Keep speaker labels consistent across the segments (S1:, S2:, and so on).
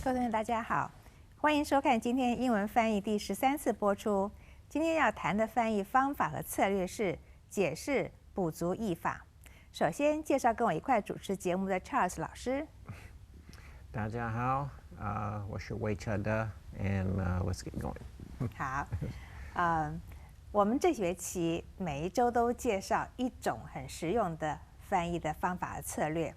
S1: 各位同学大家好，欢迎收看今天英文翻译第13次播出。今天要谈的翻译方法和策略是解释、补足译法。首先介绍跟我一块主持节目的 Charles 老师。
S2: 大家好，我是魏彻的 and let's get going.
S1: 好，我们这学期每一周都介绍一种很实用的翻译的方法和策略。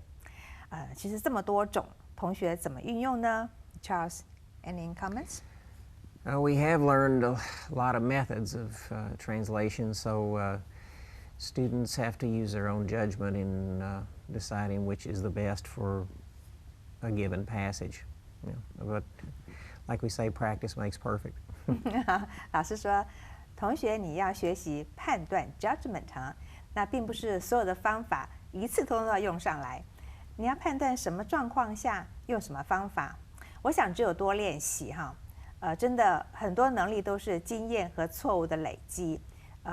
S1: 其实这么多种，同学怎么运用呢？ Charles, any comments?
S2: We have learned a lot of methods of translation, so students have to use their own judgment in deciding which is the best for a given passage. But like we say, practice makes perfect.
S1: 老师说，同学你要学习判断 judgment 那并不是所有的方法一次通通都要用上来。你要判断什么状况下用什么方法。我想只有多练习真的很多能力都是经验和错误的累积。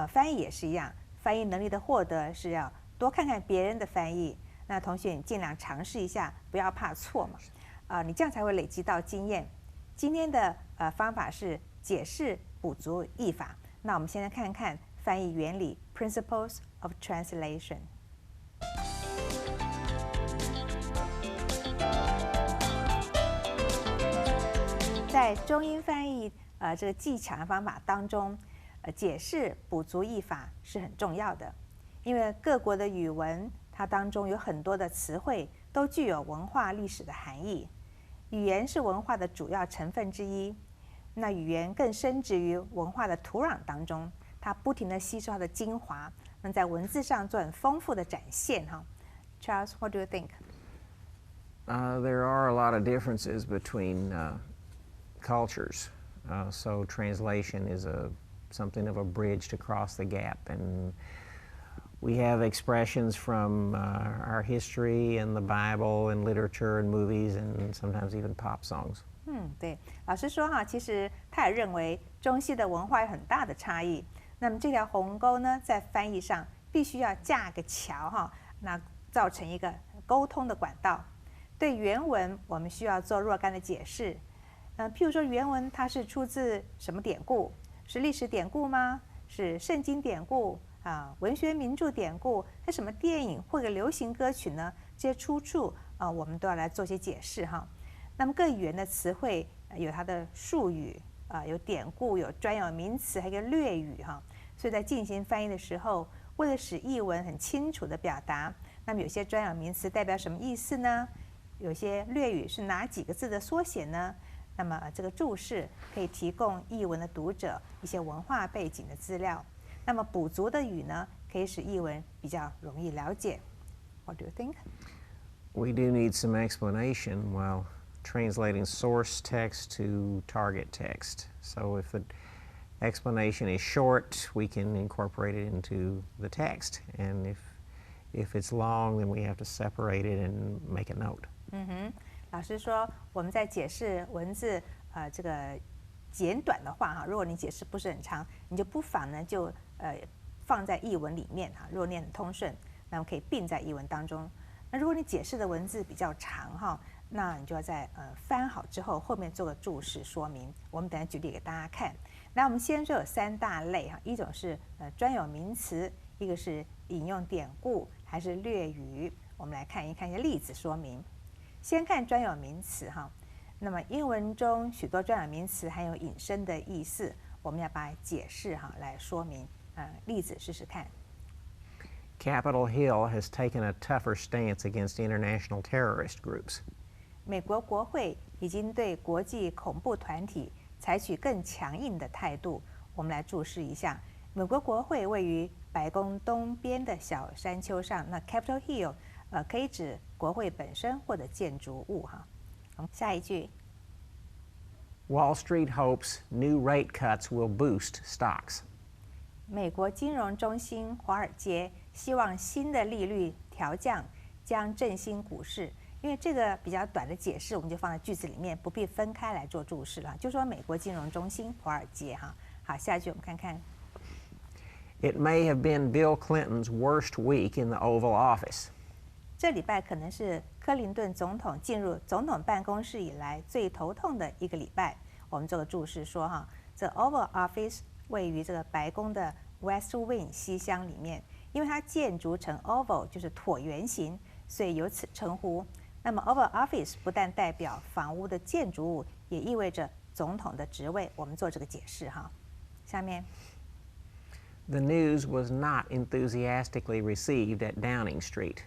S1: 翻译也是一样，翻译能力的获得是要多看看别人的翻译。那同学你尽量尝试一下，不要怕错嘛。你这样才会累积到经验。今天的方法是解释、补足译法。那我们现在看看翻译原理 （Principles of Translation）。在中英翻译这个技巧的方法当中，解释、补足译法是很重要的，因为各国的语文它当中有很多的词汇都具有文化历史的含义。语言是文化的主要成分之一，那语言更深植于文化的土壤当中，它不停地吸收它的精华，能在文字上做很丰富的展现Charles, what do you think?
S2: There are a lot of differences between cultures, so translation is something of a bridge to cross the gap, and we have expressions from our history and the Bible and literature and movies and sometimes even pop songs.
S1: 对，老师说其实他也认为中西的文化有很大的差异。那么这条鸿沟呢，在翻译上必须要架个桥那造成一个沟通的管道。对原文，我们需要做若干的解释。譬如说原文它是出自什么典故？是历史典故吗？是圣经典故文学名著典故？是什么电影或者流行歌曲呢？这些出处我们都要来做些解释那么各语言的词汇有它的术语有典故，有专有名词，还有一个略语所以在进行翻译的时候，为了使译文很清楚的表达，那么有些专有名词代表什么意思呢？有些略语是哪几个字的缩写呢？那么这个注释可以提供译文的读者一些文化背景的资料。那么补足的语呢，可以使译文比较容易了解。What do you think?
S2: We do need some explanation while translating source text to target text. So if the explanation is short, we can incorporate it into the text. And if it's long, then we have to separate it and make a note.
S1: 老师说，我们在解释文字这个简短的话如果你解释不是很长，你就不妨呢就放在译文里面如果念很通顺，那么可以并在译文当中。那如果你解释的文字比较长那你就要在翻好之后后面做个注释说明。我们等下举例给大家看。那我们先说有3大类一种是专有名词，一个是引用典故，还是略语。我们来看一些例子说明。先看专有名词那么英文中许多专有名词含有引申的意思，我们要把它解释来说明。例子试试看。
S2: Capitol Hill has taken a tougher stance against international terrorist groups.
S1: 美国国会已经对国际恐怖团体采取更强硬的态度。我们来注释一下，美国国会位于白宫东边的小山丘上，那 Capitol Hill可以指国会本身或者建筑物下一句
S2: Wall Street hopes new rate cuts will boost stocks.
S1: 美国金融中心华尔街希望新的利率调降将振兴股市。因为这个比较短的解释，我们就放在句子里面，不必分开来做注释了。就说美国金融中心华尔街好，下一句我们看看。
S2: It may have been Bill Clinton's worst week in the Oval Office.
S1: 这礼拜可能是克林顿总统进入总统办公室以来最头痛的一个礼拜。我们做个注释说哈，这 Oval Office 位于这个白宫的 West Wing 西厢里面，因为它建筑成 oval 就是椭圆形，所以由此称呼。那么 Oval Office 不但代表房屋的建筑物，也意味着总统的职位。我们做这个解释哈。下面
S2: The news was not enthusiastically received at Downing Street.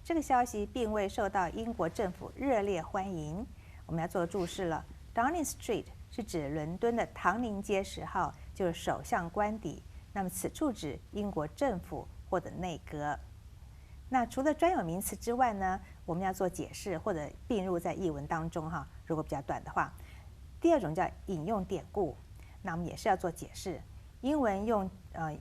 S1: 这个消息并未受到英国政府热烈欢迎。我们要做注释了。Downing Street 是指伦敦的唐宁街10号，就是首相官邸。那么此处指英国政府或者内阁。那除了专有名词之外呢，我们要做解释或者并入在译文当中哈。如果比较短的话，第二种叫引用典故，那我们也是要做解释。英文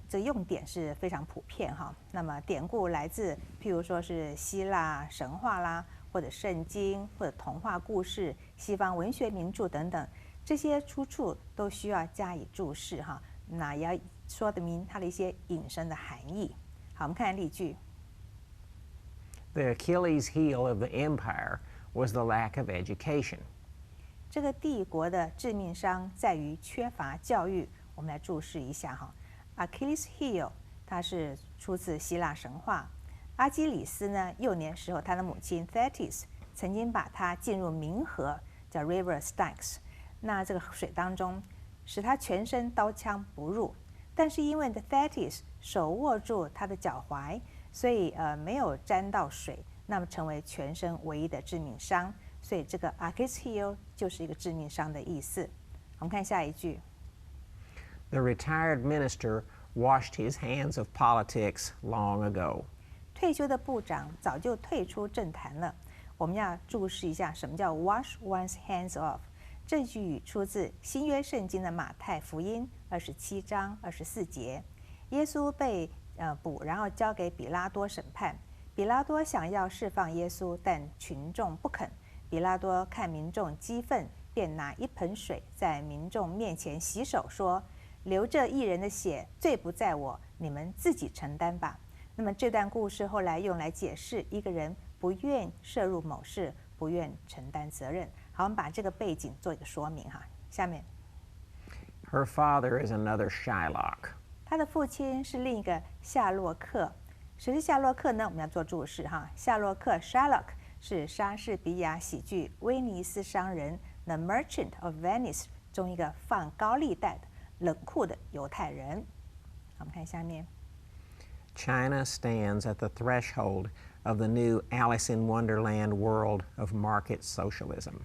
S1: 这用典是非常普遍哈。那么典故来自譬如说是希腊神话啦，或者圣经，或者童话故事、西方文学名著等等，这些出处都需要加以注释哈。那也要说得明它的一些引申的含义。好，我们看例句。
S2: The Achilles heel of the empire was the lack of education.
S1: 这个帝国的致命伤在于缺乏教育。我们来注释一下哈。Achilles heel 它是出自希腊神话。阿基里斯呢，幼年时候他的母亲 Thetis 曾经把他进入冥河，叫 River Styx。那这个水当中，使他全身刀枪不入。但是因为 Thetis 手握住他的脚踝，所以没有沾到水，那么成为全身唯一的致命伤。所以这个 Achilles heel 就是一个致命伤的意思。我们看下一句。
S2: The retired minister washed his hands of politics long ago.
S1: 退休的部长早就退出政坛了。我们要注释一下什么叫 wash one's hands off。这句语出自新约圣经的马太福音27章24节。耶稣被捕，然后交给比拉多审判。比拉多想要释放耶稣，但群众不肯。比拉多看民众激愤，便拿一盆水在民众面前洗手，说：“流这义人的血，罪不在我，你们自己承担吧。”那么这段故事后来用来解释一个人不愿涉入某事，不愿承担责任。好，我们把这个背景做一个说明哈。下面
S2: Her father is another Shylock.
S1: 他的父亲是另一个夏洛克。谁是夏洛克呢？我们要做注释哈。夏洛克 Shylock 是莎士比亚喜剧《威尼斯商人》The Merchant of Venice 中一个放高利贷的冷酷的犹太人。我们看下面。
S2: China stands at the threshold of the new Alice in Wonderland world of market socialism.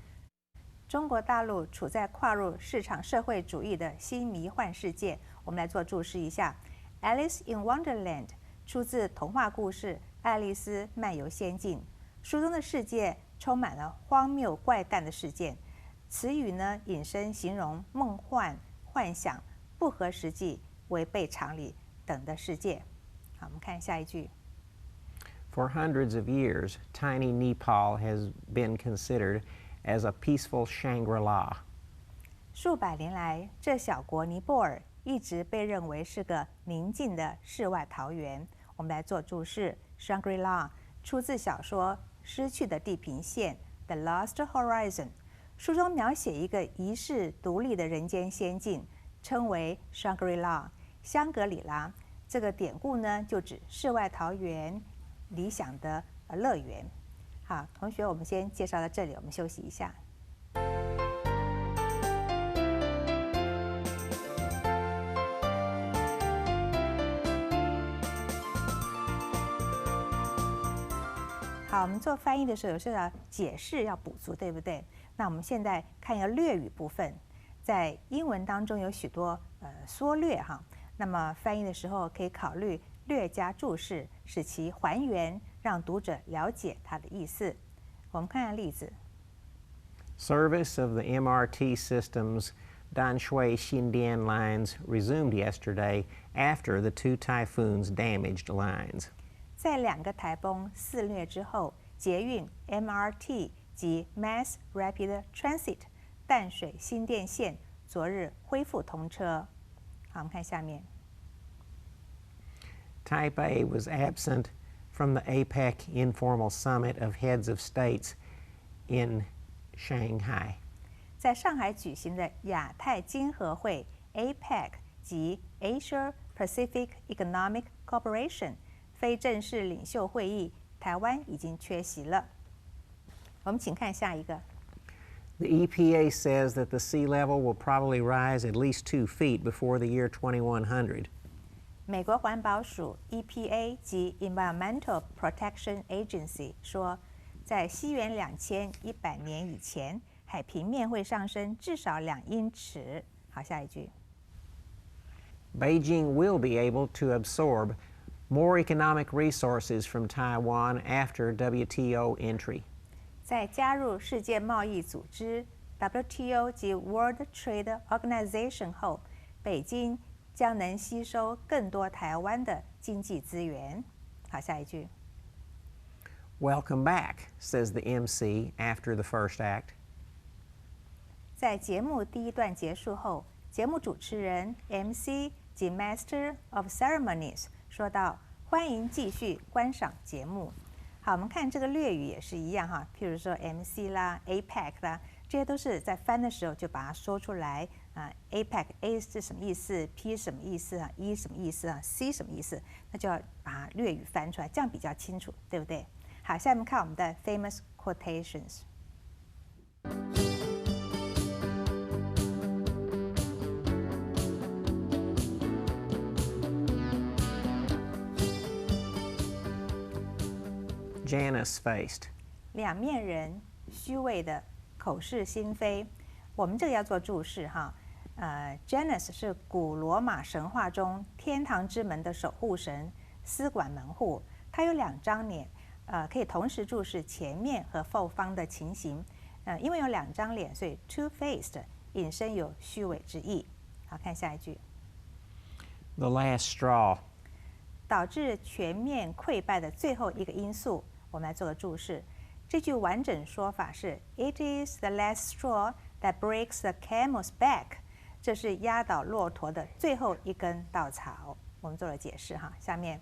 S1: 中国大陆处在跨入市场社会主义的新迷幻世界。我们来做注释一下。Alice in Wonderland 出自童话故事《爱丽丝漫游仙境》。书中的世界充满了荒谬怪诞的事件。此语呢，引申形容梦幻、幻想、不合实际、违背常理等的世界。好，我们看下一句。
S2: For hundreds of years, tiny Nepal has been considered as a peaceful Shangri-La.
S1: 数百年来，这小国尼泊尔一直被认为是个宁静的世外桃源。我们来做注释 ，Shangri-La 出自小说《失去的地平线》The Lost Horizon。书中描写一个遗世独立的人间仙境，称为 Shangri-La 香格里拉。这个典故呢，就指世外桃源、理想的乐园。好，同学，我们先介绍到这里，我们休息一下。好，我们做翻译的时候，有时候要解释要补足，对不对？那我们现在看一个略语部分，在英文当中有许多缩略哈。那么翻译的时候可以考虑略加注释，使其还原，让读者了解它的意思。我们看看例子。
S2: Service of the MRT system's Danshui Xindian lines resumed yesterday after the two typhoons damaged lines.
S1: 在2个台风肆虐之后，捷运 MRT 及 Mass Rapid Transit 淡水新电线昨日恢复通车。好，我们看下面。
S2: Type A was absent from the APEC informal summit of heads of states in Shanghai.
S1: 在上海举行的亚太经合会 APEC 及 Asia Pacific Economic Cooperation 非正式领袖会议，台湾已经缺席了。我们请看下一个。
S2: The EPA says that the sea level will probably rise at least 2 feet before the year 2100.
S1: 美国环保署 EPA 及 Environmental Protection Agency 说，在西元2100年以前，海平面会上升至少2英尺。好，下一句。
S2: Beijing will be able to absorb more economic resources from Taiwan after WTO entry.
S1: 在加入世界贸易组织 WTO 及 World Trade Organization 后，北京将能吸收更多台湾的经济资源。好，下一句。
S2: Welcome back, says the MC after the first act.
S1: 在节目第一段结束后，节目主持人 MC 及 Master of Ceremonies 说道：“欢迎继续观赏节目。”好，我们看这个略语也是一样哈，譬如说 MC 啦、APEC 啦，这些都是在翻的时候就把它说出来啊。APEC A 是什么意思 ？P 什么意思啊 ？E 什么意思啊 ？C 什么意思？那就要把略语翻出来，这样比较清楚，对不对？好，下面看我们的 famous quotations。Janus
S2: faced.
S1: 两面人，虚伪的，口是心非。我们这个要做注释哈。Janus 是古罗马神话中天堂之门的守护神，司管门户。它有2张脸，可以同时注视前面和后方的情形。因为有2张脸，所以 two-faced 引申有虚伪之意。好，看下一句。
S2: The last straw.
S1: 导致全面溃败的最后一个因素，我们来做个注释。这句完整说法是 "It is the last straw that breaks the camel's back"， 这是压倒骆驼的最后一根稻草。我们做了解释哈。下面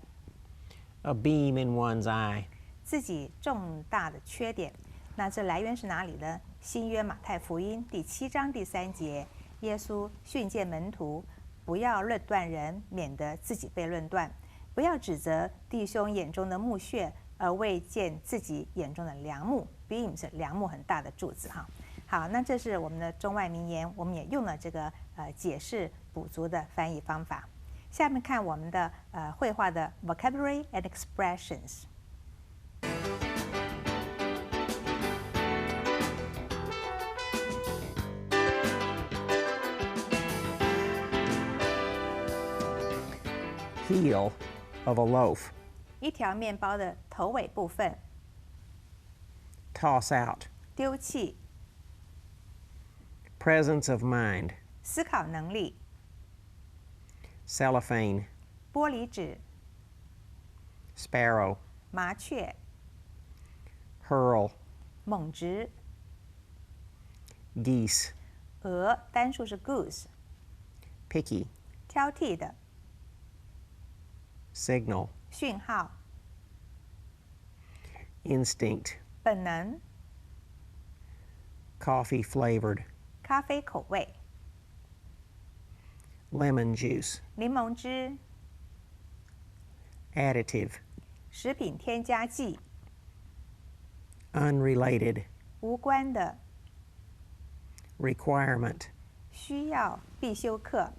S2: A beam in one's eye.
S1: 自己重大的缺点，那这来源是哪里呢？新约马太福音第7章第3节，耶稣训诫门徒不要论断人，免得自己被论断。不要指责弟兄眼中的木屑，而未见自己眼中的梁木。beam 是梁木很大的柱子哈。好，那这是我们的中外名言，我们也用了这个解释补足的翻译方法。下面看我们的绘画的 vocabulary and expressions。Heel
S2: of a loaf.
S1: 一条面包的头尾部分。
S2: Toss out.
S1: 丢弃。
S2: Presence of mind.
S1: 思考能力。
S2: Cellophane.
S1: 玻璃纸。
S2: Sparrow.
S1: 麻雀。
S2: Hurl.
S1: 猛直。
S2: Geese.
S1: 鹅，单数是 goose。Picky. 挑剔的。
S2: Signal.
S1: 讯号。
S2: Instinct.
S1: 本能。
S2: Coffee flavored.
S1: 咖啡口味。
S2: Lemon juice.
S1: 柠檬汁。
S2: Additive.
S1: 食品添加剂。
S2: Unrelated.
S1: 无关的。
S2: Requirement.
S1: 需要，必修课。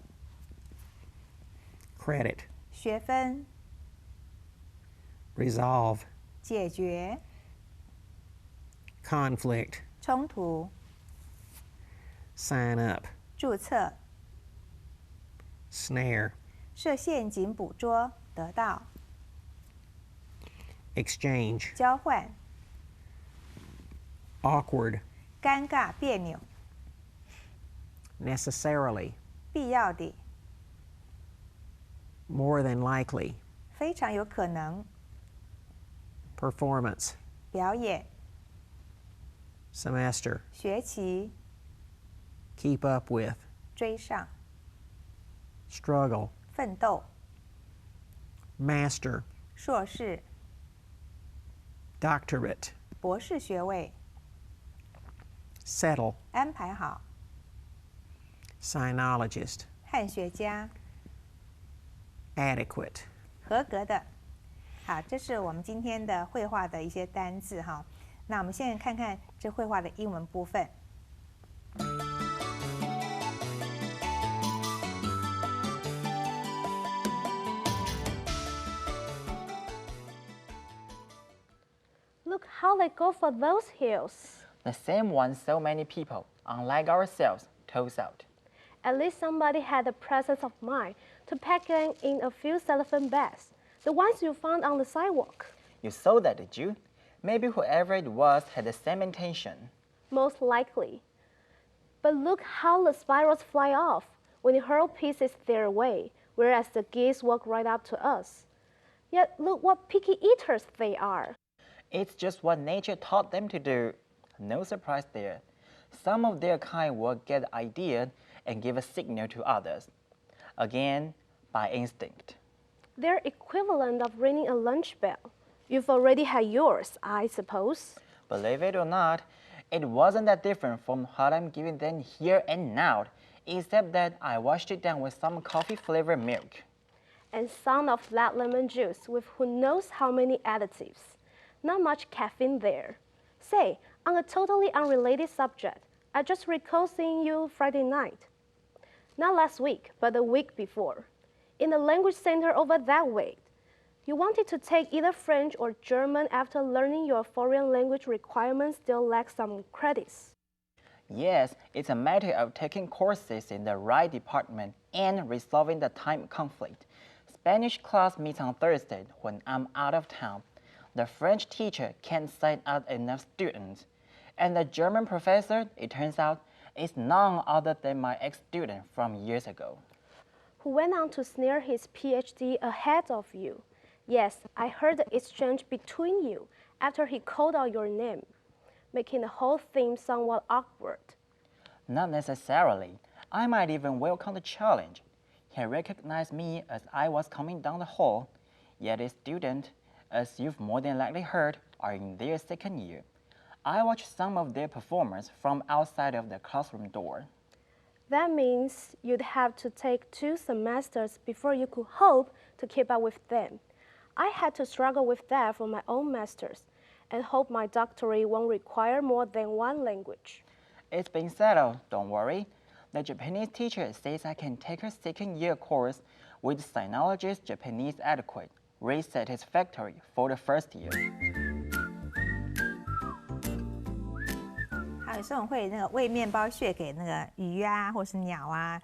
S2: Credit.
S1: 学分。
S2: Resolve.
S1: 解决。
S2: Conflict.
S1: 冲突。
S2: Sign up.
S1: 注册。
S2: Snare.
S1: 设陷阱捕捉，得到。
S2: Exchange.
S1: 交换。
S2: Awkward.
S1: 尴尬，别扭。
S2: Necessarily.
S1: 必要的。
S2: More than likely.
S1: 非常有可能。
S2: Performance.
S1: 表演。
S2: Semester.
S1: 学期。
S2: Keep up with.
S1: 追上。
S2: Struggle.
S1: 奋斗。
S2: Master.
S1: 硕士。
S2: doctorate,
S1: 博士学位，
S2: settle,
S1: 安排好，
S2: sinologist,
S1: 汉学家，
S2: adequate.
S1: 合格的。好，这是我们今天的绘画的一些单字哈。那我们现在看看这绘画的英文部分。
S3: Look how they go for those hills.
S4: The same one so many people, unlike ourselves, toss out.
S3: At least somebody had the presence of mind to pack them in a few cellophane bags, the ones you found on the sidewalk.
S4: You saw that, did you? Maybe whoever it was had the same intention.
S3: Most likely. But look how the spirals fly off when you hurl pieces their way, whereas the geese walk right up to us. Yet look what picky eaters they are.
S4: It's just what nature taught them to do. No surprise there. Some of their kind will get the idea and give a signal to others. Again, by instinct.
S3: They're equivalent of ringing a lunch bell. You've already had yours, I suppose.
S4: Believe it or not, it wasn't that different from what I'm giving them here and now, except that I washed it down with some coffee-flavored milk.
S3: And some of that lemon juice with who knows how many additives. Not much caffeine there. Say, on a totally unrelated subject, I just recall seeing you Friday night. Not last week, but the week before. In the language center over that way. You wanted to take either French or German after learning your foreign language requirements still lack some credits.
S4: Yes, it's a matter of taking courses in the right department and resolving the time conflict. Spanish class meets on Thursday when I'm out of town. The French teacher can't sign up enough students. And the German professor, it turns out, is none other than my ex-student from years ago.
S3: Who went on to snare his PhD ahead of you. Yes, I heard the exchange between you after he called out your name, making the whole thing somewhat awkward.
S4: Not necessarily. I might even welcome the challenge. He recognized me as I was coming down the hall, yet his student, as you've more than likely heard, are in their second year. I watched some of their performance from outside of the classroom door.
S3: That means you'd have to take 2 semesters before you could hope to keep up with them. I had to struggle with that for my own master's and hope my doctorate won't require more than 1 language.
S4: It's been settled, don't worry. The Japanese teacher says I can take her second year course with Sinologist Japanese Adequate, rate satisfactory for the first year.
S1: 好，有时候我们会那个喂面包屑给那个鱼啊，或是鸟啊，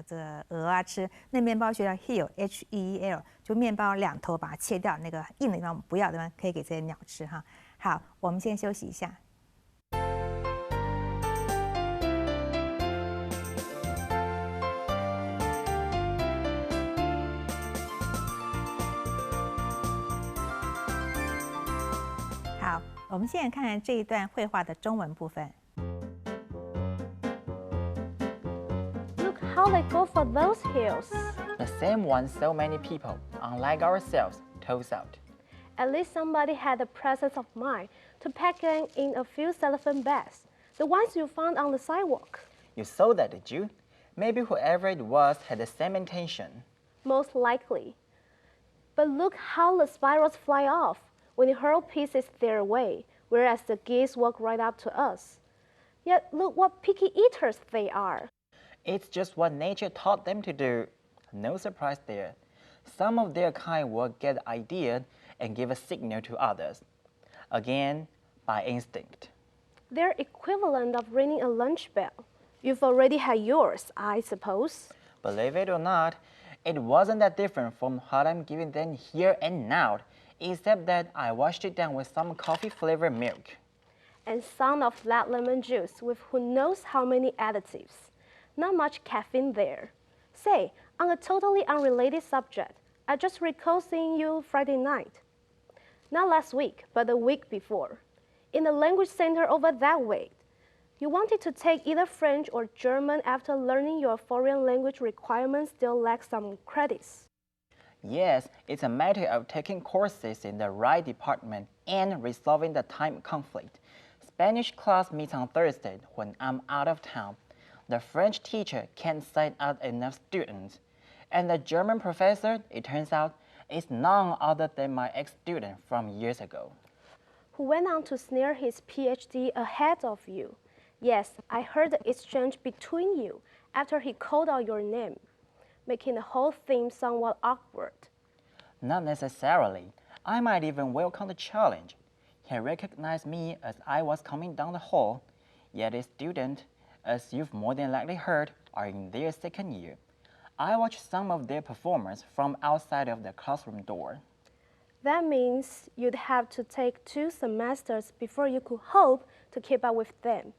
S1: 这个鹅啊吃。那面包屑叫 heel，H-E-E-L， 就面包两头把它切掉，那个硬的地方我们不要的地方可以给这些鸟吃哈。好，我们先休息一下。好，我们现在看看这一段绘画的中文部分。
S3: Look how they go for those hills.
S4: The same one so many people, unlike ourselves, toss out.
S3: At least somebody had the presence of mind to pack them in a few cellophane bags, the ones you found on the sidewalk.
S4: You saw that, did you? Maybe whoever it was had the same intention.
S3: Most likely. But look how the spirals fly off when you hurl pieces their way, whereas the geese walk right up to us. Yet look what picky eaters they are.
S4: It's just what nature taught them to do. No surprise there. Some of their kind will get the idea and give a signal to others. Again, by instinct.
S3: They're equivalent of ringing a lunch bell. You've already had yours, I suppose.
S4: Believe it or not, it wasn't that different from what I'm giving them here and now, except that I washed it down with some coffee-flavored milk.
S3: And some of that lemon juice with who knows how many additives. Not much caffeine there. Say, on a totally unrelated subject, I just recall seeing you Friday night. Not last week, but the week before. In the language center over that way. You wanted to take either French or German after learning your foreign language requirements still lack some credits.
S4: Yes, it's a matter of taking courses in the right department and resolving the time conflict. Spanish class meets on Thursday when I'm out of town. The French teacher can't sign up enough students. And the German professor, it turns out, is none other than my ex-student from years ago.
S3: Who went on to snare his PhD ahead of you. Yes, I heard the exchange between you after he called out your name, making the whole thing somewhat awkward.
S4: Not necessarily. I might even welcome the challenge. He recognized me as I was coming down the hall, yet his students, as you've more than likely heard, are in their second year. I watched some of their performance from outside of the classroom door.
S3: That means you'd have to take 2 semesters before you could hope to keep up with them.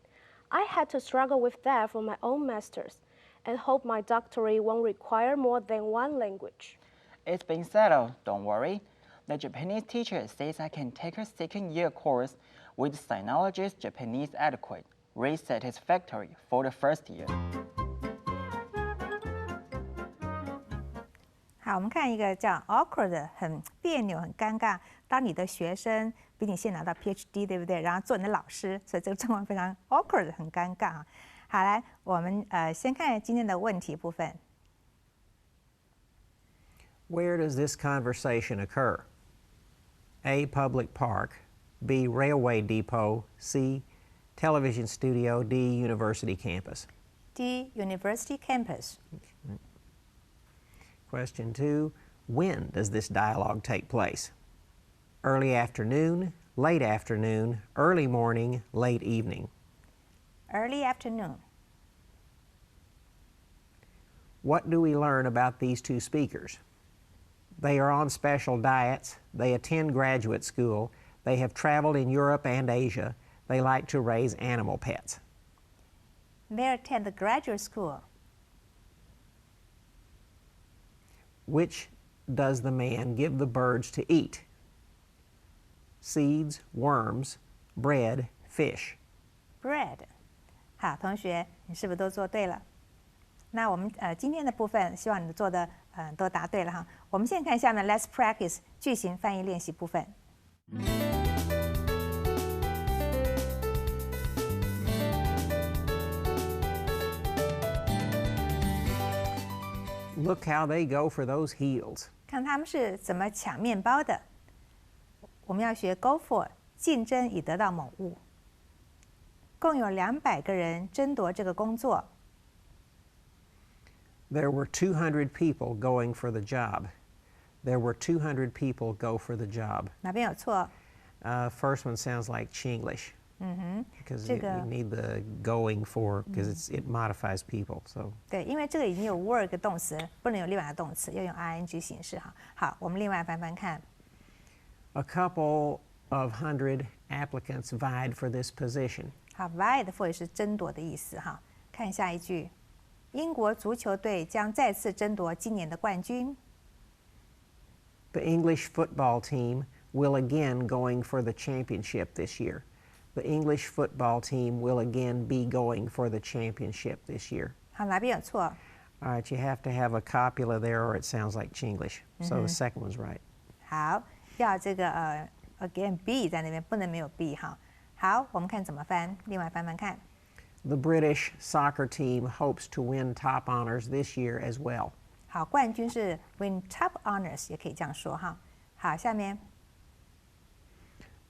S3: I had to struggle with that for my own master's and hope my doctorate won't require more than 1 language.
S4: It's been settled, don't worry. The Japanese teacher says I can take her second year course with Sinologist Japanese adequate, rate satisfactory for the first year.
S1: 好，我们看一个叫 awkward 的，很别扭、很尴尬。当你的学生比你先拿到 PhD， 对不对？然后做你的老师，所以这个状况非常 awkward， 很尴尬啊。好，来，我们先看今天的问题部分。
S2: Where does this conversation occur? A. Public park. B. Railway depot. C. Television studio. D. University campus.
S1: D. University campus.
S2: Question 2. When does this dialogue take place? Early afternoon, late afternoon, early morning, late evening.
S1: Early afternoon.
S2: What do we learn about these 2 speakers? They are on special diets, they attend graduate school, they have traveled in Europe and Asia, they like to raise animal pets.
S1: They attend the graduate school.
S2: Which does the man give the birds to eat? Seeds, worms, bread, fish.
S1: Bread. 好，同学，你是不是都做对了？那我们今天的部分，希望你做的都答对了哈。我们现在看下面 Let's practice 句型翻译练习部分。
S2: Look how they go for those heels.
S1: 看他们是怎么抢面包的。我们要学 go for 竞争以得到某物。共有200个人争夺这个工作。
S2: There were 200 people going for the job. There were 200 people go for the job.
S1: 哪边有错
S2: ？First one sounds like Chinglish. Because
S1: 这
S2: you
S1: 个
S2: need the going for because it modifies people. So
S1: 对，因为这个已经有 work 动词，不能有另外的动词，要用 ing 形式哈。好，我们另外翻翻看。
S2: a couple of hundred applicants vied for this position.
S1: 好 ，vied for 也是争夺的意思哈。看下一句，英国足球队将再次争夺今年的冠军。
S2: The English football team will again going for the championship this year. The English football team will again be going for the championship this year.
S1: 好，哪边有错？
S2: All right, you have to have a copula there or it sounds like Chinglish. So the second one's right.
S1: 好，要这个again be 在那边，不能没有 be 哈。好，我们看怎么翻，另外翻翻看。
S2: The British soccer team hopes to win top honors this year as well.
S1: 好，冠军是 win top honors， 也可以这样说哈。好，下面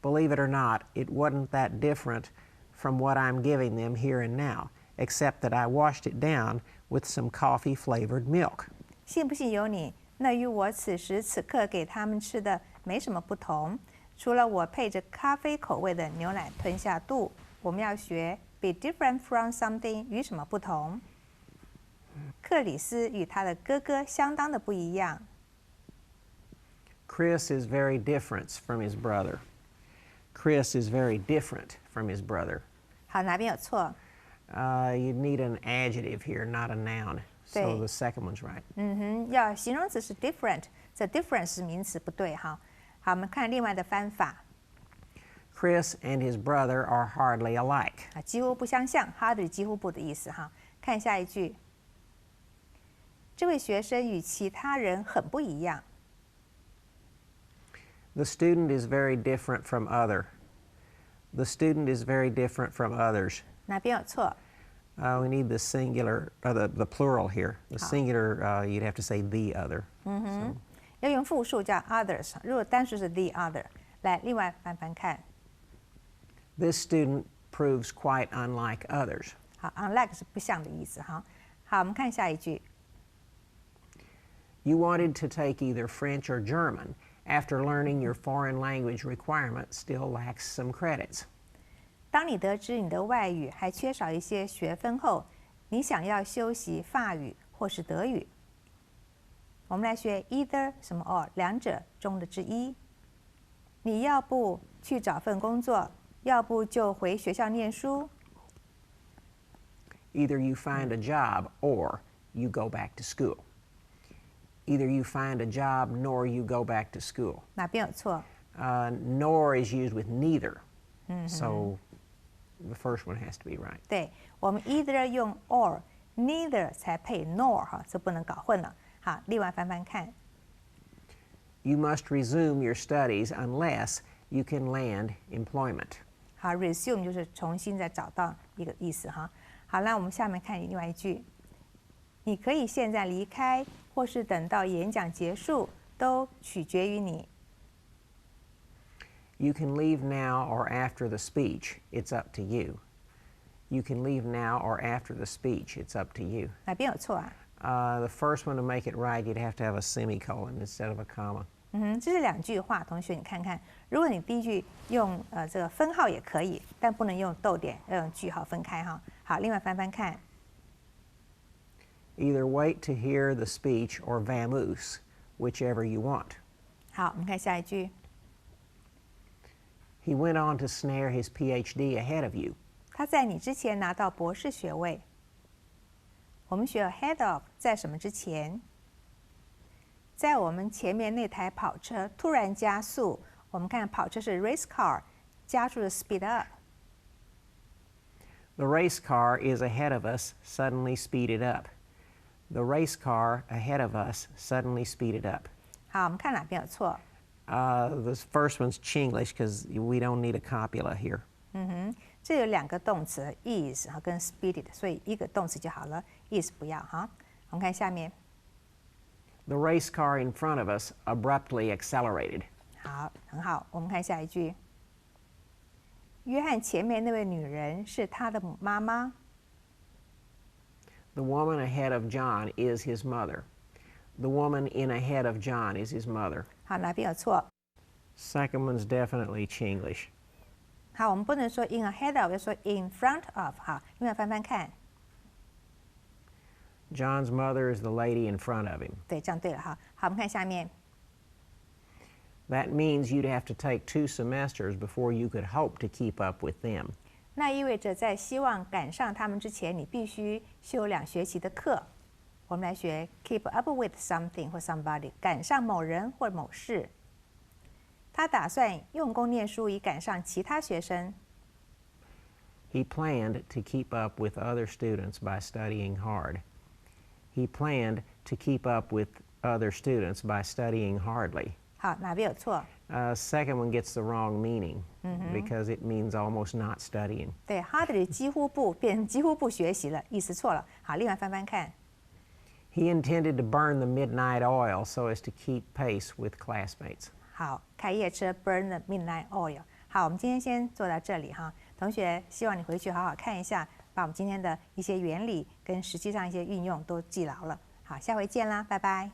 S2: Believe it or not, it wasn't that different from what I'm giving them here and now, except that I washed it down with some coffee-flavored milk.
S1: 信不信由你，那与我此时此刻给他们吃的没什么不同，除了我配着咖啡口味的牛奶吞下肚。我们要学 be different from something 与什么不同。克里斯与他的哥哥相当的不一样。
S2: Chris is very different from his brother. Chris is very different from his brother.
S1: 好，哪边有错？
S2: You need an adjective here, not a noun. So
S1: 对。
S2: the second one's right.
S1: 要形容词是 different， 这 different 是名词，不对哈。好，我们看另外的翻法。
S2: Chris and his brother are hardly alike.
S1: 啊，几乎不相像 ，hardly 几乎不的意思哈。看下一句，这位学生与其他人很不一样。
S2: The student is very different from other. The student is very different from others.
S1: 哪边有错？
S2: We need the singular, the plural here. The singular, you'd have to say the other.
S1: 要用复数叫 others， 如果单数是 the other。来，另外翻翻看。
S2: This student proves quite unlike others.
S1: 好 ，unlike 是不像的意思哈。好，我们看下一句。
S2: You wanted to take either French or German. After learning your foreign language requirement still lacks some credits.
S1: 当你得知你的外语还缺少一些学分后，你想要修习法语或是德语。我们来学 either 什么 or 两者中的之一。你要不去找份工作，要不就回学校念书。
S2: Either you find a job or you go back to school. Either you find a job nor you go back to school.
S1: 哪边有错？
S2: Nor is used with neither. So the first one has to be right.
S1: 对，我们 either 用 or，neither 才配 nor 哈，这不能搞混了。好，另外翻翻看。
S2: You must resume your studies unless you can land employment.
S1: 好 ，resume 就是重新再找到一个意思哈。好，那我们下面看另外一句。你可以现在离开，或是等到演讲结束，都取决于你。
S2: You can leave now or after the speech. It's up to you. You can leave now or after the speech. It's up to you.
S1: 哪边有错啊？
S2: The first one to make it right, you'd have to have a semicolon instead of a comma.
S1: 这是两句话，同学你看看，如果你第一句用这个分号也可以，但不能用逗点，要用句号分开哈。好，另外翻翻看。
S2: Either wait to hear the speech or vamoose, whichever you want.
S1: 好，我们看下一句。
S2: He went on to snare his PhD ahead of you.
S1: 他在你之前拿到博士学位。我们学 ahead of 在什么之前？在我们前面那台跑车突然加速，我们看跑车是 race car， 加速的 speed up。
S2: The race car is ahead of us, suddenly speeded up. The race car ahead of us suddenly speeded up.
S1: 好，我们看哪边有错？
S2: The first one's Chinglish because we don't need a copula here.
S1: 这有两个动词 is 跟 speeded， 所以一个动词就好了 ，is 不要哈。我们看下面。
S2: The race car in front of us abruptly accelerated.
S1: 好，很好。我们看下一句。约翰前面那位女人是他的妈妈。
S2: The woman ahead of John is his mother. The woman in ahead of John is his mother.
S1: 好，哪边有错？
S2: Second one's definitely Chinglish.
S1: 好，我们不能说 in ahead of， 要说 in front of。好，另外翻翻看。
S2: John's mother is the lady in front of him.
S1: 对，这样对了哈。好，我们看下面。
S2: That means you'd have to take 2 semesters before you could hope to keep up with them.
S1: 那意味着在希望赶上他们之前，你必须修2学期的课。我们来学 keep up with something 或 somebody， 赶上某人或某事。他打算用功念书以赶上其他学生。
S2: He planned to keep up with other students by studying hard. He planned to keep up with other students by studying hardly.
S1: 好，哪边有错？
S2: Second one gets the wrong meaning because it means almost not studying.
S1: 对 ，hardly 几乎不变成几乎不学习了，意思错了。好，另外翻翻看。
S2: He intended to burn the midnight oil so as to keep pace with classmates.
S1: 好，开夜车 burn the midnight oil。好，我们今天先做到这里哈。同学，希望你回去好好看一下，把我们今天的一些原理跟实际上一些运用都记牢了。好，下回见啦，拜拜。